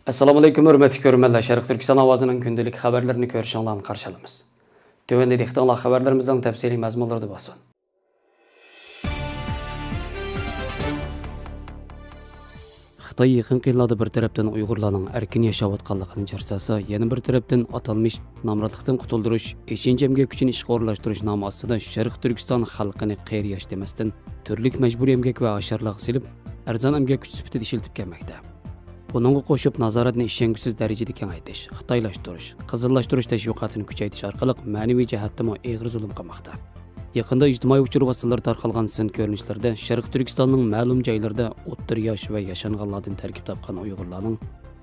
Assalamu alaykum, hörmətli görürmənlər. Şərq Türkistan avazının gündəlik xəbərlərini görüşənlərini qarşılamız. Tövəndə diktanlar xəbərlərimizdən təfsili məzmunları basın. Xitay yaqın yillarda bir tərəfdən Uyğurlarning erkin yaşayotganligini jarsasa, yana bir tərəfdən atalmış namratlıqdan qutuldirish, eshin jamga kuchini ishga o'rlashtirish nomi ostida Şərq Türkistan xalqini qeyriyash demasdan turlik majburiy emgak va asharlar silib, arzon emgak kuch sifatida ishlatib kelmoqda. Bununla qo'shib nazoratni ishongusiz darajada kengaytirish, xitoylashtirish, qizillashtirish tashviqotini kuchaytirish orqali ma'naviy jihatdan og'ir zulm qilmoqda. Yaqında ijtimoiy uchur vositalarida tarqalgan sin ko'rinishlarda Sharq Turkistonning ma'lum joylarida o'ttir yosh va yashanganlardan tarkib topgan Uyg'urlarning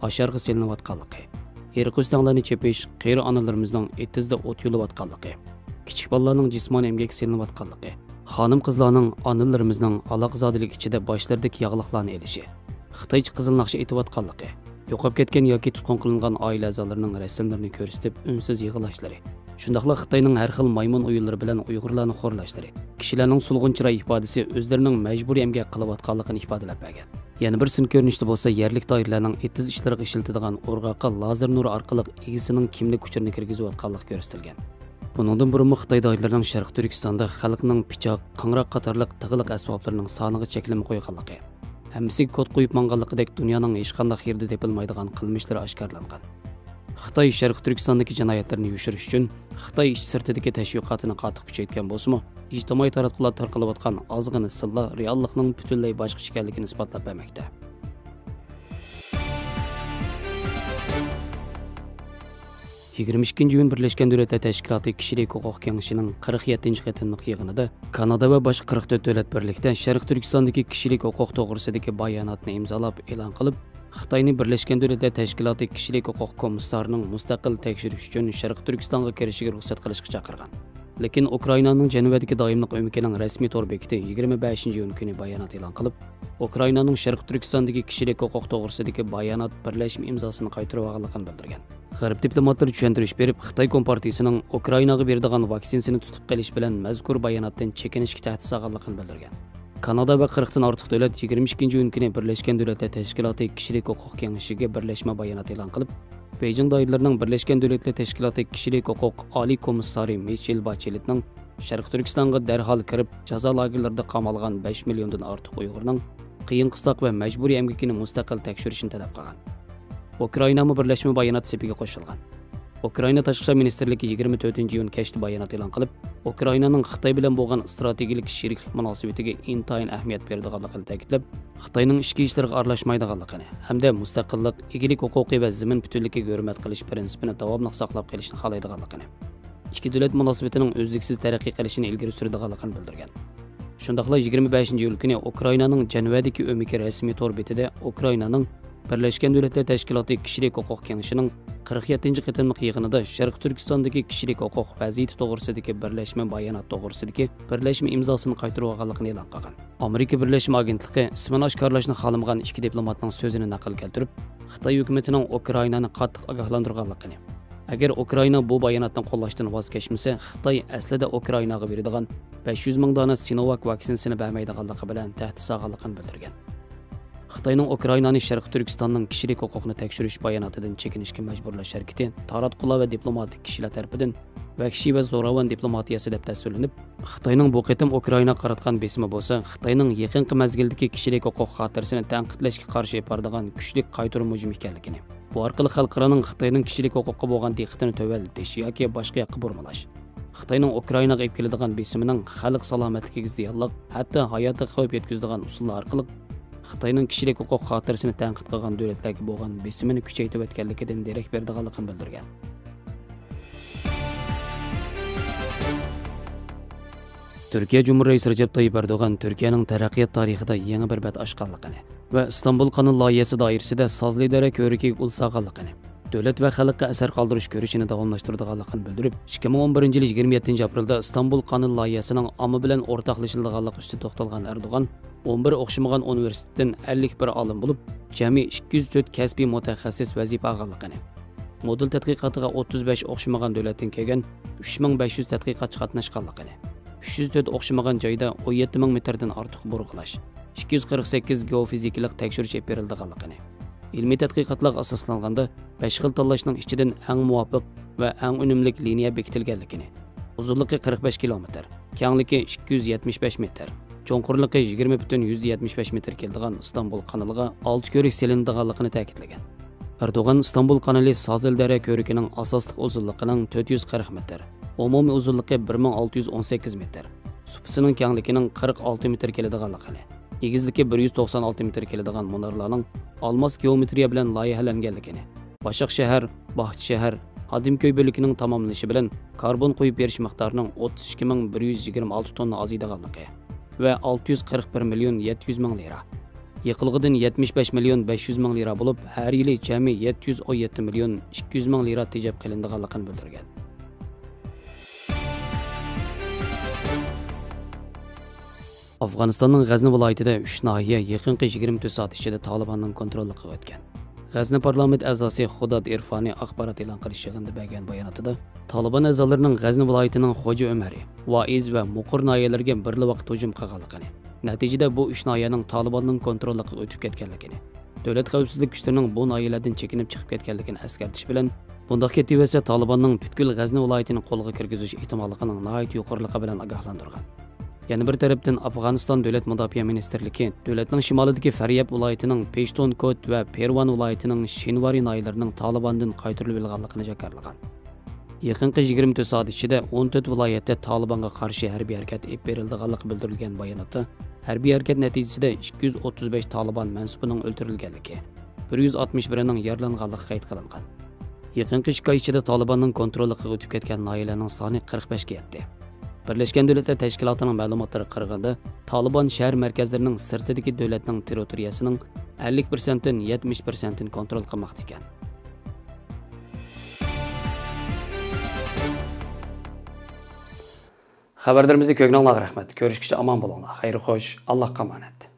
asharga selinayotganligi, irqistonlarni chepish, qeyri onalarimizning etizda o't yo'layotganligi, kichik bolalarning jismoniy emgak selinayotganligi, xonim qizlarning onalarimizning aloqazodalik ichida boshlaridagi yog'liqlarni elishi, Xitoycha qizil naqsha etayotganligi, yo'qolib ketgan yoki tutqun qilingan oila a'zolarining rasmlarini ko'rsatib unsiz yig'lashlari, shundaqla Xitoyning har xil maymun o'yinlari bilan Uyg'urlarni xo'rlashlari, kishilarning sulg'un chiroy ifodasi o'zlarining majburiy emgak qilayotganligini ifodalab bergan. Yana bir sin ko'rinishda bo'lsa, yerlik doiralarning etiz ishlariga ishiladigan o'rg'oqqa lazer nuri orqali egisining kimlik kuchini kirgizayotganligi ko'rsatilgan. Buningdan burun Xitoy doiralarining Sharq Turkistonda xalqning pichoq, qing'roq qatorliq tig'liq asboblarining soniga cheklama qo'yganligi, hammasi kod qo'yib manganligidek dunyoning hech qanday yerda tepilmaydigan qilmishlari oshkorlangan. Xitoy Sharq Turkistondagi jinoyatlarni yushirish uchun Xitoy ich sirtidagi tashviqotini qattiq kuchaytgan bo'lsa-mu, ijtimoiy taratqular tarqalayotgan ozg'ina sillar reallikning butunlay boshqa ekanligini isbotlab bermoqda. 22 iyun Birleşken Devletler Teşkilatı Kişilik Hüquq Kengashining 47-chi qatimliq yig'inida Kanada va boshqa 44 davlat birlikda Sharq Turkistondagi kishilik huquq to'g'risidagi bayonotni imzolab e'lon qilib, Xitoyning Birleşken Devletler Teşkilatı Kişilik Hüquq Komissarining mustaqil tekshirish uchun Sharq Turkistonga kirishiga ruxsat qilishga chaqirgan. Lekin Ukrainaning janubidagi doimliq o'mkining rasmiy tor bekiti 25-iyun kuni bayonot e'lon qilib, Ukrainaning Sharq Turkistondagi kishilik huquq to'g'risidagi bayonot birlashma imzosini qaytarib olganligini bildirgan. G'arb diplomatlari tushuntirish berib, Xitoy Kompartiyasining Ukrainaga beradigan vaksinasini tutib qolish bilan mazkur bayonotdan chekinishga tahdid solganligini bildirgan. Kanada va 40 dan ortiq davlat 22-iyun kuni Birleşken Devletler Teşkilatı Kişilik Hüquq Kengashiga birlashma bayonot e'lon qilib, Beijing doiralarining Birleşken Devletler Teşkilatı Kişilik Hüquq Oliy komissari Michel Bacheletning Sharq Turkistonga darhol kirib, jazo lagerlarida qamalgan 5 milliondan ortiq Uyg'urning qiyin qistoq va majburiy emgakini mustaqil tekshirishni talab qilgan. Ukraina birlashma bayonot sepiga qo'shilgan. Ukraina Tashqi ishlar ministrligi 24-iyun kechda bayonot e'lon qilib, Ukrainaning Xitoy bilan bo'lgan strategik sheriklik munosabatiga intayin ahamiyat beradiganligini ta'kidlab, Xitoyning ichki ishlariga aralashmaydiganligini hamda mustaqillik, egilik huquqi va zamin butunligiga hurmat qilish prinsipini davomli saqlab qolishni xohlaydiganligini, ikki davlat munosabatining o'zliksiz taraqqiy qilishini ilgari suradiganligini bildirgan. Shundaqla 25-iyul kuni Ukrainaning janubidagi o'miki rasmiy tor betida Ukrainaning Birleşken Devletler Teşkilatı Kişilik Hüquq Kengashining 47-chi qatimliq yig'inida Sharq Turkistondagi kishilik huquq vaziyati to'g'risidagi birlashma bayonot to'g'risidagi birlashma imzosini qaytarib olganligini e'lon qilgan. Amerika Birlashma Agentligi ismini oshkorlashni xohlamagan ikki diplomatning so'zini naql keltirib, Xitoy hukumatining Ukrainani qattiq ogohlantirganligini, agar Ukraina bu bayonotni qo'llashdan voz kechmasa, Xitoy aslida Ukrainaga beradigan 500 ming dona Sinovac vaksinasini bermaydiganligi bilan tahdid solganligini bildirgan. Xitoyning Ukrainani Sharq Turkistonning kishilik huquqni tekshirish bayonotidan chekinishga majburlash harakati taratqular va diplomatik kishilar tomonidan vahshiy va zo'ravon diplomatiyasi deb tasvirlanib, Xitoyning bu qatim Ukraina qaratgan besimi bo'lsa, Xitoyning yaqinqi mazgildagi kishilik huquq xotirasini tanqidlashga qarshi yapardigan kuchli qaytaruv hujumi ekanligini, bu orqali xalqaroning Xitoyning kishilik huquqqa bo'lgan diqqatini tövallatish yoki boshqa yoqqa burmalash, Xitoyning Ukrainaga olib keladigan besimining xalq salomatligiga ziyonliq, hatto hayotiga xavf yetkazadigan usullar orqali Xitoyning kishilik huquq xotirasini tanqid qilgan davlatlarga bo'lgan besimini kuchaytirib o'tganligidan derak berdiganligini bildirgan. Turkiya Cumhuriyeti Recep Tayyip Erdoğan Turkiyaning taraqqiyot tarixida yangi bir bat ochganligini va Istanbul qonun loyihasi doirasida sozli dara ko'rikiga ul solganligini, davlat va xalqqa asar qoldirish ko'rishini davomlashtiradiganligini bildirib, 2011 yil 27 aprelda Istanbul qonun loyihasining omma bilan o'rtoqlashiladiganligi ustida to'xtalgan Erdo'g'an 11 o'xshamagan universitetdan 51 olim bo'lib, jami 204 kasbiy mutaxassis vazifa olganligini, modul tadqiqotiga 35 o'xshamagan davlatdan kelgan 3500 tadqiqotchi qatnashganligini, 304 o'xshamagan joyda 17 ming metrdan ortiq burg'ulash, 248 geofizikalik tekshirish berildiganligini, ilmiy tadqiqotlarga asoslanganda 5 xil tanlashning ichidan eng muvofiq va eng unumli liniya bekitilganligini, uzunligi 45 kilometr, kengligi 275 metr, cho'nqurligi 20,175 metr keladigan İstanbul kanaliga 6 ko'rik selinadiganligini ta'kidlagan. Erdo'g'an İstanbul kanali Sazildere ko'rikining asosli uzunligining 440 metr, umumiy uzunligi 1618 metr, supisining kengligining 46 metr keladiganligini, egizligi 196 metr keladigan munarlarning almas geometriya bilan loyihalanganligini, Başak shahar, Baxchi shahar, Hadimköy bo'likining tamomlanishi bilan karbon qo'yib berish miqdorining 32126 tonna ozaydiganligi va 641 million 700 ming lira, yiqilg'idan 75 million 500 ming lira bo'lib, har yili jami 717 million 200 ming lira tejab qilinadiganligini bildirgan. Afg'onistonning G'azni viloyatida 3 nahiya yaqinqi 24 soat ichida Talibanning kontrolligiga o'tgan. G'azni parlament a'zosi Xudod Irfani axborot e'lon qilish yig'inida bergan bayonotida Taliban a'zolarining G'azni viloyatining Xo'ja Umari, Voiz va Muqur nahiyalariga birli vaqt hujum qilganligini, natijada bu 3 nahiyaning Talibanning kontrolligiga o'tib ketganligini, davlat xavfsizlik kuchlarining bu nahiyalardan chekinib chiqib ketganligini eskartish bilan bundoq ketaversa Talibanning butkul G'azni viloyatini qo'lga kirgizish ehtimolligining nihoyat yuqoriligi bilan ogohlantirgan. Yana bir tarafdan Afg'oniston davlat mudofaa ministrligi davlatning shimolidagi Faryab viloyatining Peshtun Kot va Pervan viloyatining Shinvari nahiyalarining Talibandan qaytarilib olganligini jakarlagan. Yaqinqi 24 soat ichida 14 viloyatda Talibanga qarshi harbiy harakat olib berilganligi bildirilgan bayonotda harbiy harakat natijasida 235 Taliban mansubining o'ldirilganligi, 161 ning yaralanganligi qayd qilingan. Yaqinqi 2 oy ichida Talibanning kontrolligiga o'tib ketgan nahiyalarning soni 45 ga yetdi. Birleşken Devletler Teşkilatı'nın məlumatları qırğanda Taliban şəhər mərkəzlərinin sırtidagi dövlətning territoriyasının 50%-dən 70%-ni kontrol qılmaqda ekan. Xəbərlərimizi kögnəڭlərə rəhmət. Görüşkücə aman bolunlar. Xeyri xoş. Allah qamanət.